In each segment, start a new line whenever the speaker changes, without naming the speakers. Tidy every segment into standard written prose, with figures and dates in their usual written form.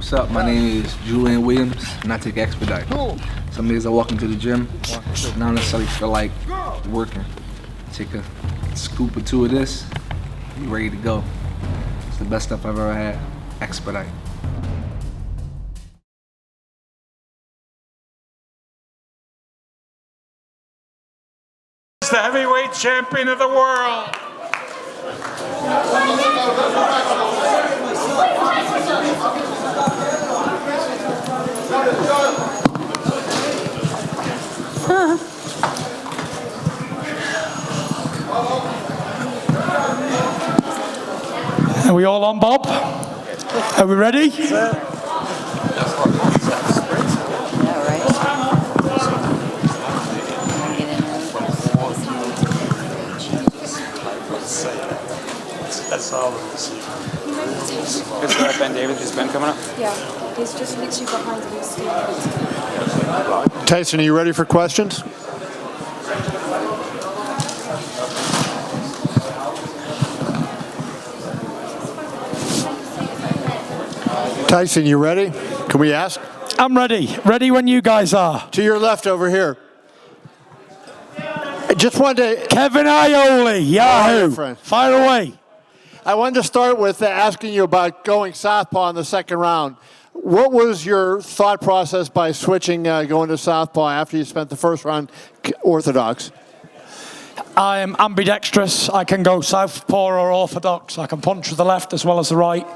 What's up? My name is Julian Williams, and I take Expedite. Some days I walk into the gym, and I don't necessarily feel like working. Take a scoop or two of this, be ready to go. It's the best stuff I've ever had. Expedite.
He's the heavyweight champion of the world. Are we all on, Bob? Are we ready?
That's all of this. Is that Ben David? Is Ben coming up?
Yeah, he's just literally behind you.
Tyson, are you ready for questions? Tyson, you ready? Can we ask?
I'm ready. Ready when you guys are.
To your left over here. I just wanted to...
Kevin Ioli, Yahoo.
Friend.
Fire away.
I wanted to start with asking you about going southpaw in the second round. What was your thought process by switching, going to southpaw after you spent the first round orthodox?
I am ambidextrous. I can go southpaw or orthodox. I can punch with the left as well as the right.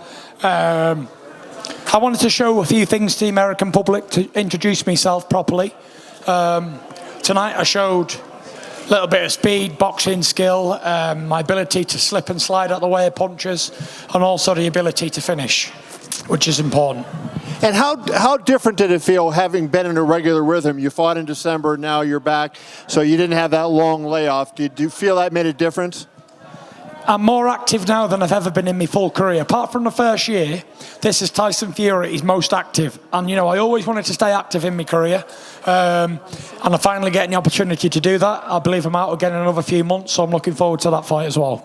I wanted to show a few things to the American public to introduce myself properly. Tonight I showed a little bit of speed, boxing skill, my ability to slip and slide out the way of punches, and also the ability to finish, which is important.
And how different did it feel having been in a regular rhythm? You fought in December, now you're back, so you didn't have that long layoff. Did you feel that made a difference?
I'm more active now than I've ever been in my full career. Apart from the first year, this is Tyson Fury. He's most active. And, you know, I always wanted to stay active in my career. And I'm finally getting the opportunity to do that. I believe I'm out again in another few months, so I'm looking forward to that fight as well.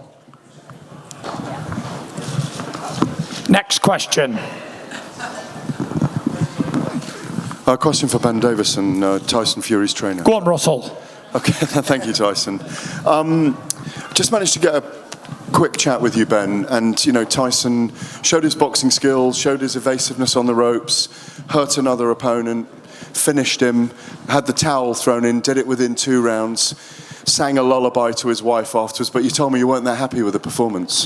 Next question.
A question for Ben Davison, Tyson Fury's trainer.
Go on, Russell.
Okay, thank you, Tyson. Just managed to get a quick chat with you, Ben, and, you know, Tyson showed his boxing skills, showed his evasiveness on the ropes, hurt another opponent, finished him, had the towel thrown in, did it within 2 rounds, sang a lullaby to his wife afterwards, but you told me you weren't that happy with the performance.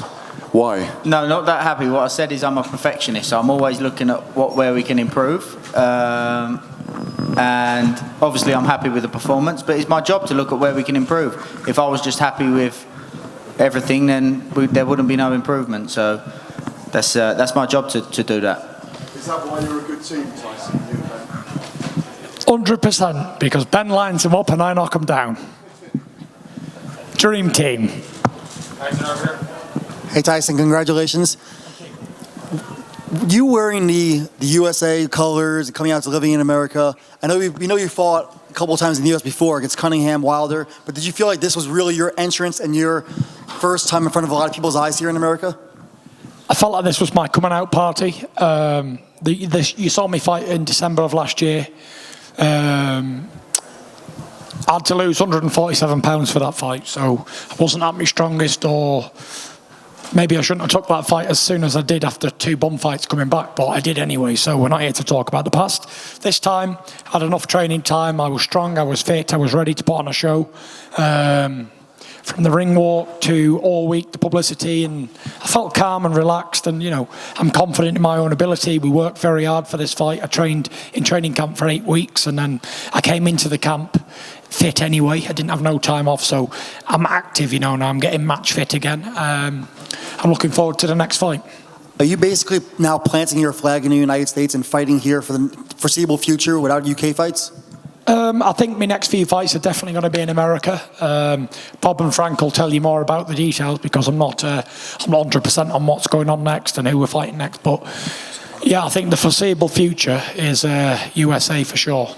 Why?
No, not that happy. What I said is I'm a perfectionist, so I'm always looking at where we can improve. And obviously I'm happy with the performance, but it's my job to look at where we can improve. If I was just happy with everything, then there wouldn't be no improvement. So that's my job to do that.
Is that why you're a good team, Tyson?
100%, because Ben lines him up and I knock him down. Dream team.
Hey Tyson, congratulations. You wearing the USA colors, coming out to living in America. I know you fought a couple of times in the US before against Cunningham, Wilder, but did you feel like this was really your entrance and your first time in front of a lot of people's eyes here in America?
I felt like this was my coming out party. You saw me fight in December of last year. I had to lose 147 pounds for that fight, so I wasn't at my strongest, or maybe I shouldn't have took that fight as soon as I did after 2 bum fights coming back, but I did anyway, so we're not here to talk about the past. This time, I had enough training time, I was strong, I was fit, I was ready to put on a show. From the ring walk to all week, the publicity, and I felt calm and relaxed, and, you know, I'm confident in my own ability. We worked very hard for this fight. I trained in training camp for 8 weeks, and then I came into the camp fit anyway. I didn't have no time off, so I'm active, you know, now I'm getting match fit again. I'm looking forward to the next fight.
Are you basically now planting your flag in the United States and fighting here for the foreseeable future without UK fights?
I think my next few fights are definitely going to be in America. Bob and Frank will tell you more about the details, because I'm not 100% on what's going on next and who we're fighting next. But yeah, I think the foreseeable future is USA for sure.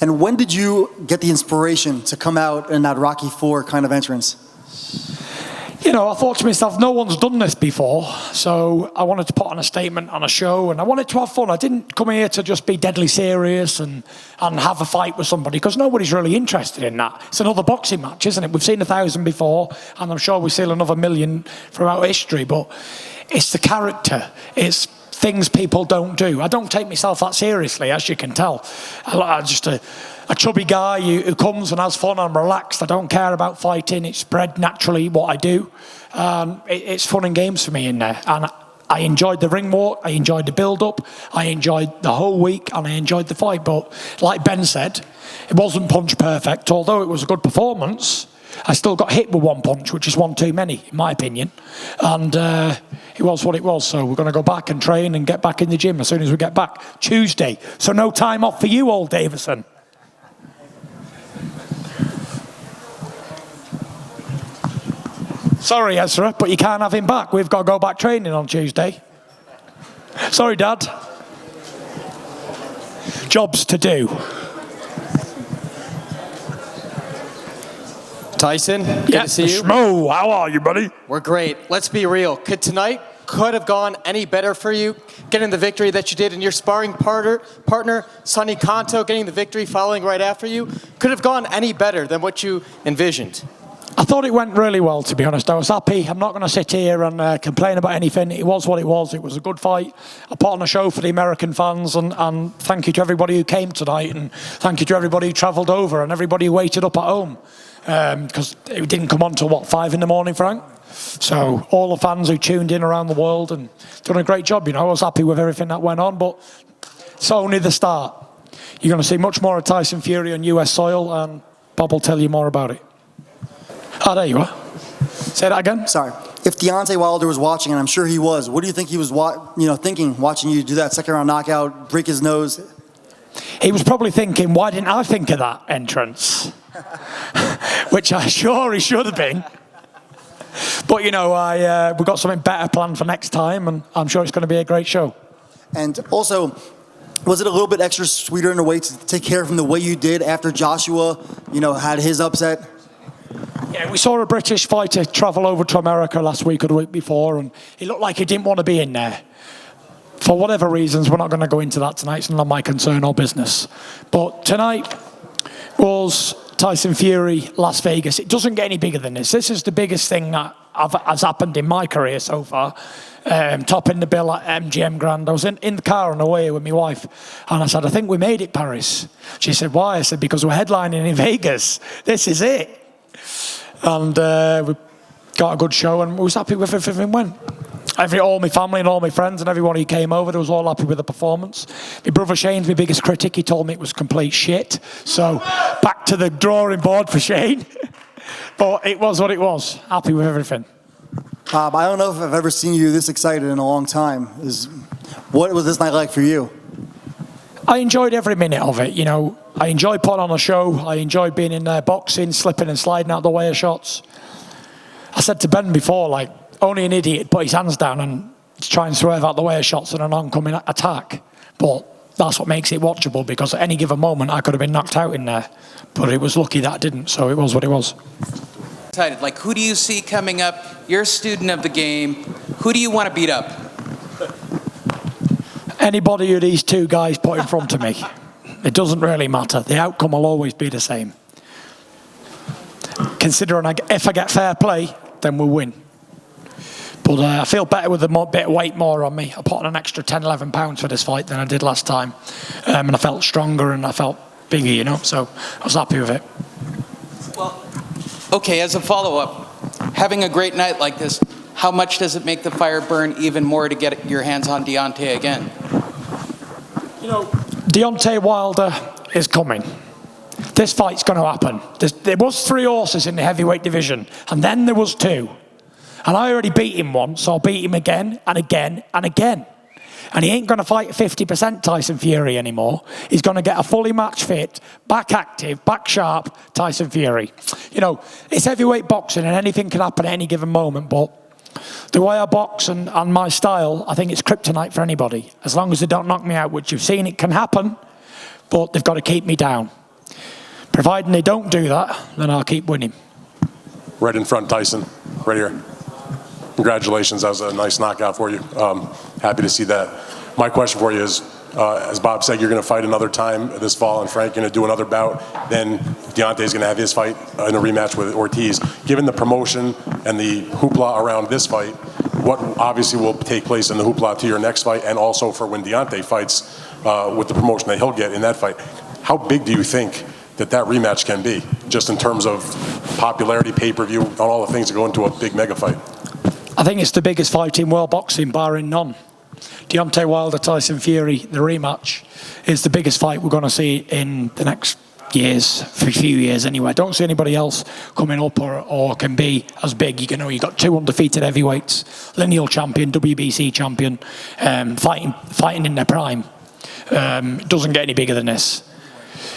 And when did you get the inspiration to come out in that Rocky IV kind of entrance?
You know, I thought to myself, no one's done this before, so I wanted to put on a statement on a show, and I wanted to have fun. I didn't come here to just be deadly serious and have a fight with somebody, because nobody's really interested in that. It's another boxing match, isn't it? We've seen 1,000 before, and I'm sure we'll see another 1,000,000 throughout history, but it's the character. It's things people don't do. I don't take myself that seriously, as you can tell. I'm just a chubby guy who comes and has fun. I'm relaxed. I don't care about fighting. It's bred naturally what I do. It's fun and games for me in there. And I enjoyed the ring walk. I enjoyed the build-up. I enjoyed the whole week, and I enjoyed the fight. But like Ben said, it wasn't punch perfect. Although it was a good performance, I still got hit with one punch, which is one too many, in my opinion. And it was what it was. So we're going to go back and train and get back in the gym as soon as we get back. Tuesday. So no time off for you, old Davison. Sorry, Ezra, but you can't have him back. We've got to go back training on Tuesday. Sorry, Dad. Jobs to do.
Tyson, good to see you.
Schmo, how are you, buddy?
We're great. Let's be real. Tonight could have gone any better for you, getting the victory that you did, and your sparring partner, Sonny Kanto, getting the victory following right after you, could have gone any better than what you envisioned.
I thought it went really well, to be honest. I was happy. I'm not going to sit here and complain about anything. It was what it was. It was a good fight. I put on a show for the American fans, and thank you to everybody who came tonight, and thank you to everybody who travelled over, and everybody who waited up at home. Because it didn't come on till, what, 5 in the morning, Frank? So all the fans who tuned in around the world and done a great job, you know. I was happy with everything that went on, but it's only the start. You're going to see much more of Tyson Fury on US soil, and Bob will tell you more about it. Oh, there you are. Say that again?
Sorry. If Deontay Wilder was watching, and I'm sure he was, what do you think he was thinking, watching you do that second-round knockout, break his nose?
He was probably thinking, why didn't I think of that entrance? Which I'm sure he should have been. But, you know, we've got something better planned for next time, and I'm sure it's going to be a great show.
And also, was it a little bit extra sweeter in a way to take care of him the way you did after Joshua, had his upset?
Yeah, we saw a British fighter travel over to America last week or the week before, and he looked like he didn't want to be in there. For whatever reasons, we're not going to go into that tonight. It's not my concern or business. But tonight was Tyson Fury, Las Vegas. It doesn't get any bigger than this. This is the biggest thing that has happened in my career so far. Topping the bill at MGM Grand. I was in the car on the way with my wife, and I said, I think we made it, Paris. She said, why? I said, because we're headlining in Vegas. This is it. And we got a good show, and we was happy with everything went. All my family and all my friends and everyone who came over, they was all happy with the performance. My brother Shane's my biggest critic. He told me it was complete shit. So back to the drawing board for Shane. But it was what it was. Happy with everything.
I don't know if I've ever seen you this excited in a long time. What was this night like for you?
I enjoyed every minute of it, I enjoyed putting on a show. I enjoyed being in there boxing, slipping and sliding out the way of shots. I said to Ben before, only an idiot put his hands down and try and swerve out the way of shots in an oncoming attack. But that's what makes it watchable, because at any given moment I could have been knocked out in there. But it was lucky that I didn't, so it was what it was.
Who do you see coming up? You're a student of the game. Who do you want to beat up? Anybody
who these two guys put in front of me. It doesn't really matter. The outcome will always be the same. Considering if I get fair play, then we'll win. But I feel better with a bit of weight more on me. I put on an extra 10, 11 pounds for this fight than I did last time. And I felt stronger and I felt bigger, so I was happy with it.
Well, okay, as a follow-up, having a great night like this, how much does it make the fire burn even more to get your hands on Deontay again?
Deontay Wilder is coming. This fight's going to happen. There was 3 horses in the heavyweight division, and then there was 2. And I already beat him once, so I'll beat him again and again and again. And he ain't going to fight 50% Tyson Fury anymore. He's going to get a fully match fit, back active, back sharp Tyson Fury. It's heavyweight boxing and anything can happen at any given moment, but the way I box and my style, I think it's kryptonite for anybody. As long as they don't knock me out, which you've seen it can happen, but they've got to keep me down. Providing they don't do that, then I'll keep winning.
Right in front, Tyson. Right here. congratulations. That was a nice knockout for you. Happy to see that. My question for you is, as Bob said, you're going to fight another time this fall, and Frank going to do another bout. Then Deontay's going to have his fight in a rematch with Ortiz. Given the promotion and the hoopla around this fight, what obviously will take place in the hoopla to your next fight, and also for when Deontay fights with the promotion that he'll get in that fight, how big do you think that rematch can be, just in terms of popularity, pay-per-view, and all the things that go into a big mega fight?
I think it's the biggest fight in world boxing, barring none. Deontay Wilder, Tyson Fury, the rematch is the biggest fight we're going to see in the next years, for a few years anyway. I don't see anybody else coming up or can be as big. You've got 2 undefeated heavyweights, lineal champion, WBC champion, fighting in their prime. It doesn't get any bigger than this.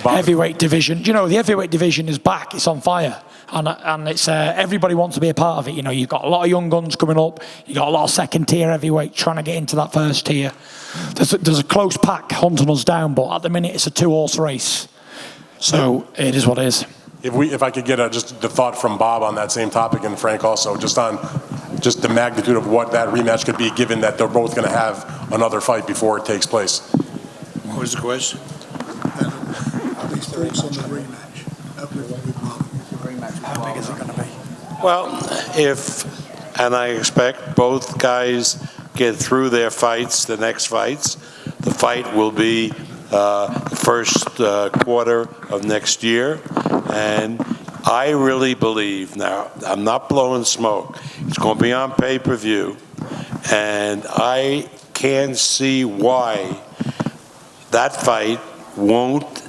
Heavyweight division, the heavyweight division is back, it's on fire. And it's everybody wants to be a part of it. You've got a lot of young guns coming up. You've got a lot of second-tier heavyweight trying to get into that first tier. There's a close pack hunting us down, but at the minute it's a 2-horse race. So it is what it is.
If I could get just the thought from Bob on that same topic, and Frank also, just on just the magnitude of what that rematch could be, given that they're both going to have another fight before it takes place.
What was the question?
These thoughts on the rematch.
How big is it going to be?
Well, and I expect both guys get through their fights, the next fights. The fight will be first quarter of next year. And I really believe, now, I'm not blowing smoke, it's going to be on pay-per-view. And I can't see why that fight won't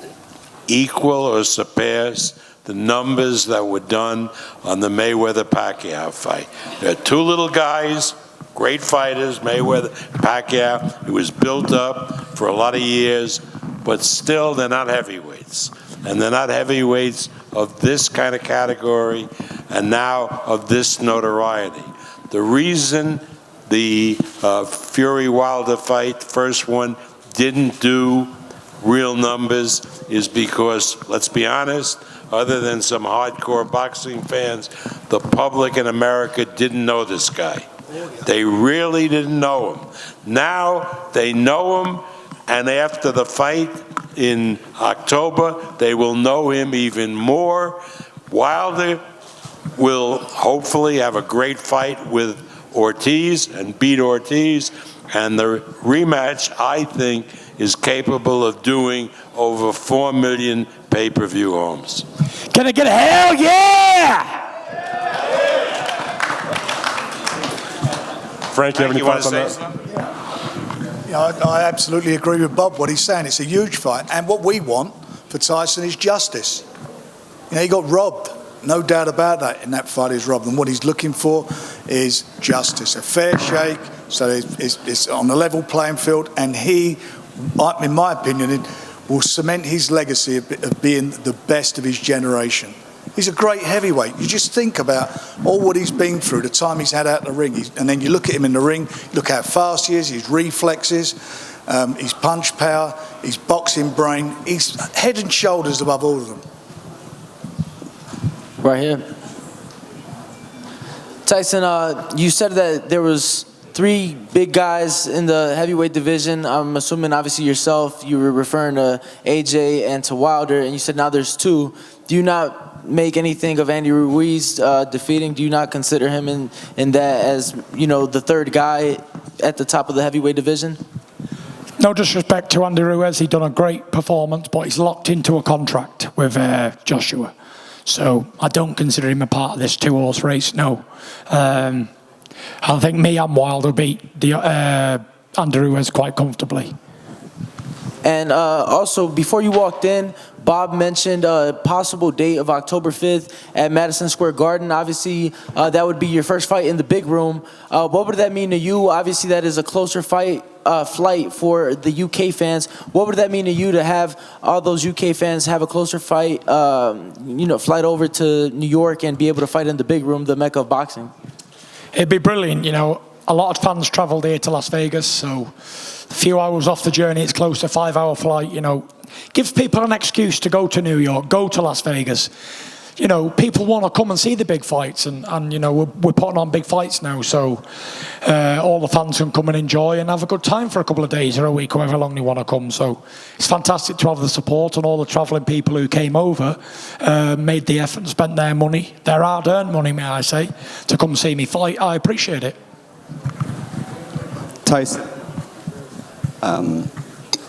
equal or surpass the numbers that were done on the Mayweather-Pacquiao fight. They're 2 little guys, great fighters, Mayweather, Pacquiao. It was built up for a lot of years, but still they're not heavyweights. And they're not heavyweights of this kind of category and now of this notoriety. The reason the Fury-Wilder fight, first one, didn't do real numbers is because, let's be honest, other than some hardcore boxing fans, the public in America didn't know this guy. They really didn't know him. Now they know him, and after the fight in October, they will know him even more. Wilder will hopefully have a great fight with Ortiz and beat Ortiz, and the rematch, I think, is capable of doing over 4 million pay-per-view homes.
Can I get a hell yeah?
Frank, you have any thoughts on that?
I absolutely agree with Bob, what he's saying. It's a huge fight. And what we want for Tyson is justice. He got robbed. No doubt about that. In that fight, he's robbed. And what he's looking for is justice, a fair shake, so it's on a level playing field. And he, in my opinion, will cement his legacy of being the best of his generation. He's a great heavyweight. You just think about all what he's been through, the time he's had out in the ring. And then you look at him in the ring, look how fast he is, his reflexes, his punch power, his boxing brain. He's head and shoulders above all of them.
Right here. Tyson, you said that there was 3 big guys in the heavyweight division. I'm assuming, obviously, yourself, you were referring to AJ and to Wilder, and you said now there's 2. Do you not make anything of Andy Ruiz defeating? Do you not consider him in that as, the 3rd guy at the top of the heavyweight division?
No disrespect to Andy Ruiz, he's done a great performance, but he's locked into a contract with Joshua. So I don't consider him a part of this 2-horse race, no. I think me and Wilder beat Andy Ruiz quite comfortably.
And also, before you walked in, Bob mentioned a possible date of October 5th at Madison Square Garden. Obviously, that would be your first fight in the big room. What would that mean to you? Obviously, that is a closer flight for the UK fans. What would that mean to you to have all those UK fans have a closer fight, flight over to New York and be able to fight in the big room, the Mecca of boxing?
It'd be brilliant, A lot of fans travelled here to Las Vegas, so a few hours off the journey, it's close to a 5-hour flight, Gives people an excuse to go to New York, go to Las Vegas. you know, people want to come and see the big fights, and you know, we're putting on big fights now, so all the fans can come and enjoy and have a good time for a couple of days or a week, however long they want to come. So it's fantastic to have the support, and all the travelling people who came over made the effort and spent their money, their hard-earned money, may I say, to come see me fight. I appreciate it.
Tyson,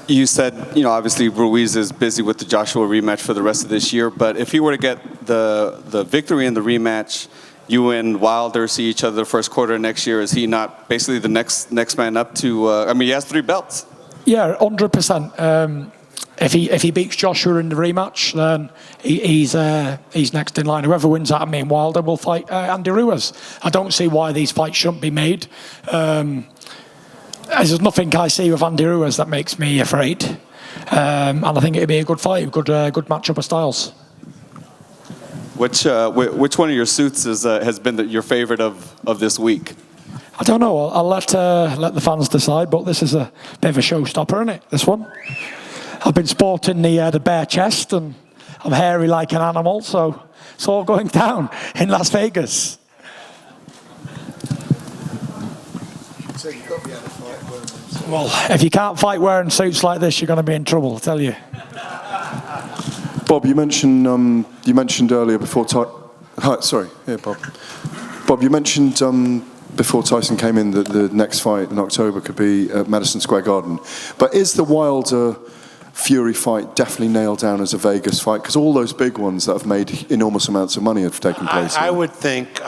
you said, you know, obviously Ruiz is busy with the Joshua rematch for the rest of this year, but if he were to get the victory in the rematch, you and Wilder see each other the first quarter of next year, is he not basically the next man up to, I mean, he has 3 belts.
Yeah, 100%. If he beats Joshua in the rematch, then he's next in line. Whoever wins out of me and Wilder will fight Andy Ruiz. I don't see why these fights shouldn't be made. There's nothing I see with Andy Ruiz that makes me afraid. And I think it'd be a good fight, good matchup of styles.
Which one of your suits has been your favorite of this week?
I don't know. I'll let the fans decide, but this is a bit of a showstopper, isn't it, this one? I've been sporting the bare chest, and I'm hairy like an animal, so it's all going down in Las Vegas. Well, if you can't fight wearing suits like this, you're going to be in trouble, I tell you.
Bob, you mentioned earlier before. Sorry, here, Bob. Bob, you mentioned before Tyson came in that the next fight in October could be at Madison Square Garden. But is the Wilder Fury fight definitely nailed down as a Vegas fight? Because all those big ones that have made enormous amounts of money have taken place.
I would think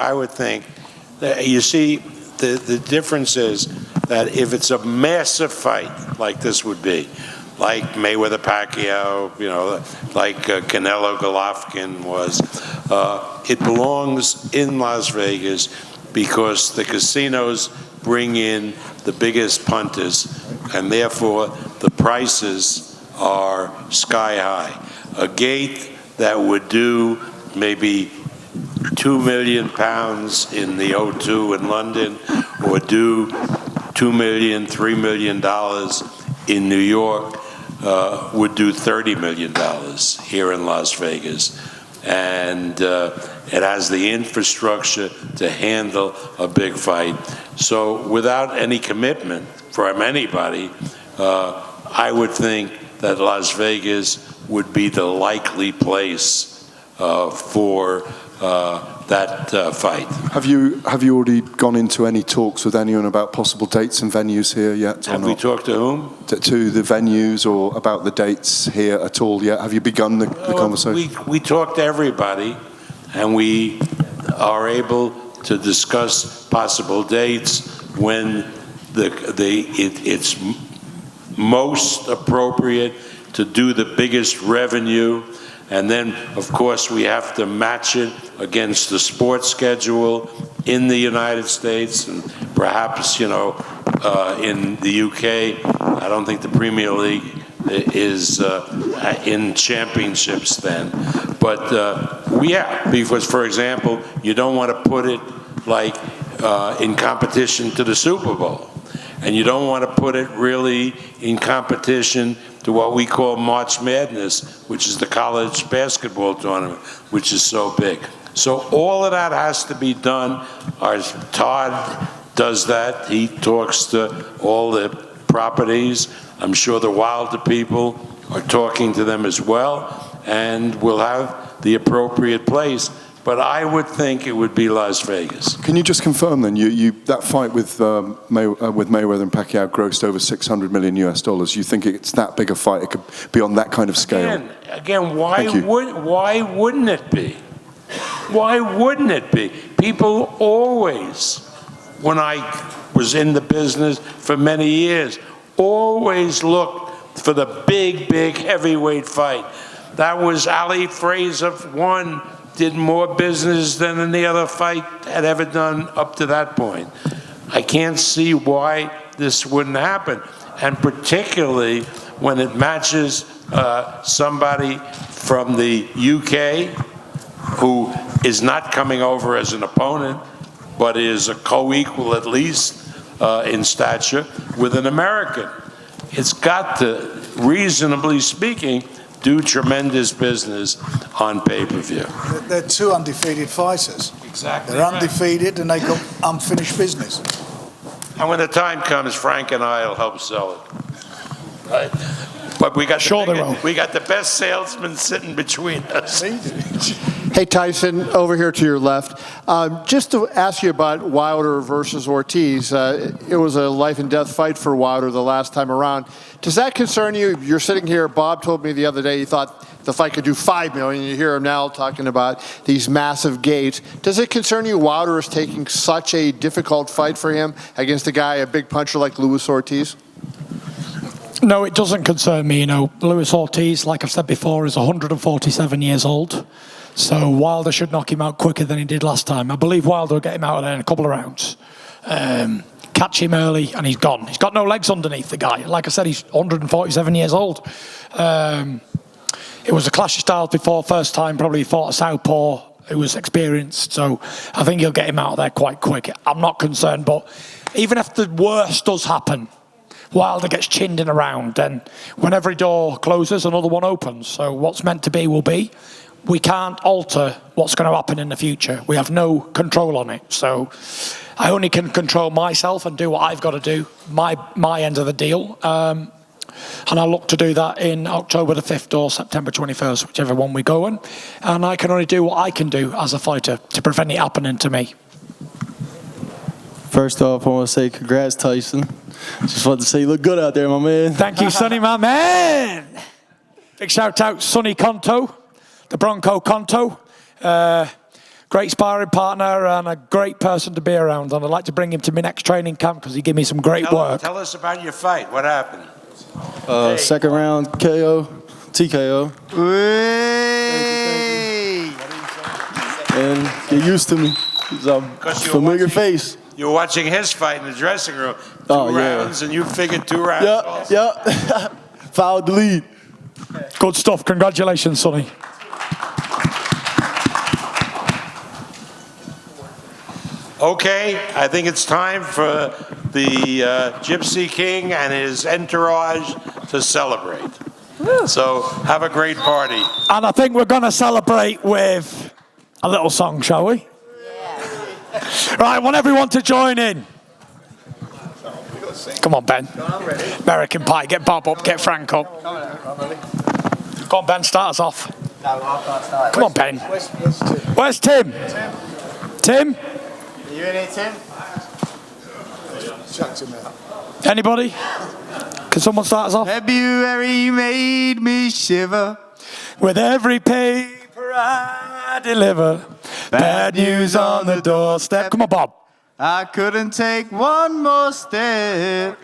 that, you see, the difference is that if it's a massive fight like this would be, like Mayweather Pacquiao, you know, like Canelo Golovkin was, it belongs in Las Vegas because the casinos bring in the biggest punters, and therefore the prices are sky high. A gate that would do maybe £2 million in the O2 in London, or do $2 million, $3 million in New York, would do $30 million here in Las Vegas. And it has the infrastructure to handle a big fight. So without any commitment from anybody, I would think that Las Vegas would be the likely place for that fight.
Have you already gone into any talks with anyone about possible dates and venues here yet?
Have we talked to whom?
To the venues, or about the dates here at all yet? Have you begun the conversation?
We talk to everybody, and we are able to discuss possible dates when it's most appropriate to do the biggest revenue. And then, of course, we have to match it against the sports schedule in the United States, and perhaps, you know, in the UK. I don't think the Premier League is in championships then. But, yeah, because, for example, you don't want to put it like in competition to the Super Bowl. And you don't want to put it really in competition to what we call March Madness, which is the college basketball tournament, which is so big. So all of that has to be done. Todd does that. He talks to all the properties. I'm sure the Wilder people are talking to them as well, and we'll have the appropriate place. But I would think it would be Las Vegas.
Can you just confirm then, that fight with Mayweather and Pacquiao grossed over $600 million US? You think it's that big a fight? It could be on that kind of scale?
Again, why wouldn't it be? Why wouldn't it be? People always, when I was in the business for many years, always looked for the big heavyweight fight. That was Ali Fraser won. Did more business than any other fight had ever done up to that point. I can't see why this wouldn't happen, and particularly when it matches somebody from the UK who is not coming over as an opponent, but is a co-equal at least in stature with an American. it's got to, reasonably speaking, do tremendous business on pay-per-view.
They're two undefeated fighters.
Exactly.
They're undefeated and they got unfinished business.
And when the time comes, Frank and I will help sell it. Right? But we got the best salesman sitting between us.
Hey, Tyson, over here to your left. Just to ask you about Wilder versus Ortiz, it was a life and death fight for Wilder the last time around. Does that concern you? You're sitting here, Bob told me the other day he thought the fight could do $5 million. You hear him now talking about these massive gates. Does it concern you Wilder is taking such a difficult fight for him against a guy, a big puncher like Luis Ortiz?
No, it doesn't concern me. You know, Luis Ortiz, like I've said before, is 147 years old. So Wilder should knock him out quicker than he did last time. I believe Wilder will get him out of there in a couple of rounds. Catch him early and he's gone. He's got no legs underneath the guy. Like I said, he's 147 years old. It was a clash of styles before. First time probably he fought a southpaw who was experienced. So I think he'll get him out of there quite quick. I'm not concerned. But even if the worst does happen, Wilder gets chinned in a round, then when every door closes, another one opens. So what's meant to be will be. We can't alter what's going to happen in the future. We have no control on it. So I only can control myself and do what I've got to do, my end of the deal. And I'll look to do that in October the 5th or September 21st, whichever one we go in. And I can only do what I can do as a fighter to prevent it happening to me.
First off, I want to say congrats, Tyson. Just want to say you look good out there, my man.
Thank you, Sonny, my man. Big shout out, Sonny Conto, the Bronco Conto. Great sparring partner and a great person to be around. And I'd like to bring him to my next training camp because he gave me some great work.
Tell us about your fight. What happened?
Second round KO, TKO. And get used to me. He's a familiar face.
You were watching his fight in the dressing room. Two rounds, and you figured 2 rounds.
Yep. Fouled the lead.
Good stuff. Congratulations, Sonny.
Okay, I think it's time for the Gypsy King and his entourage to celebrate. So have a great party.
And I think we're going to celebrate with a little song, shall we? Right, I want everyone to join in. Come on, Ben. American Pie, get Bob up, get Frank up. Come on, Ben, start us off. Come on, Ben. Where's Tim? Tim?
Are you in it, Tim?
Anybody? Can someone start us off?
February made me shiver.
With every paper I deliver. Bad news on the doorstep. Come on, Bob.
I couldn't take one more step.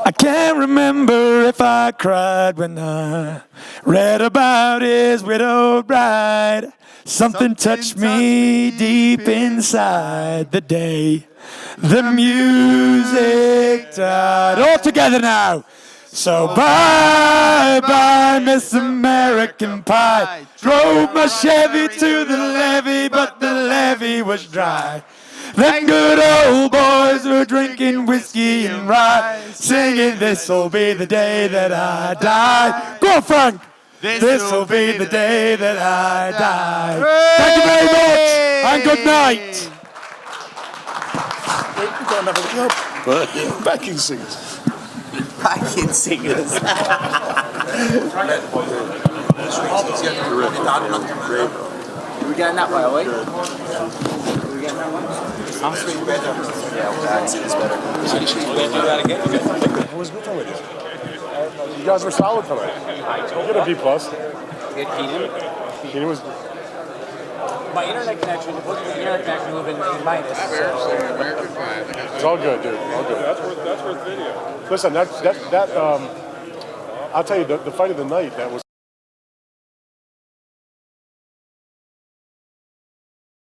I can't remember if I cried when I read about his widowed bride. Something touched me deep inside the day the music died. All together now. So bye-bye, Miss American Pie. Drove my Chevy to the levee, but the levee was dry. Then good old boys were drinking whiskey and rye, singing, this'll be the day that I die. Go on, Frank! This'll be the day that I die. Thank you very much, and good night.
Backing singers. Backing singers. We getting that way, are we? We getting that way? I'm sweet better. Yeah, well, it's better. So you should do that again?
It was good already. You guys were solid tonight. You get a B+.
Get Keenan?
Keenan was...
My internet connection, look at the internet connection moving in minus.
It's all good, dude. All good. That's worth video. Listen, I'll tell you, the fight of the night, that was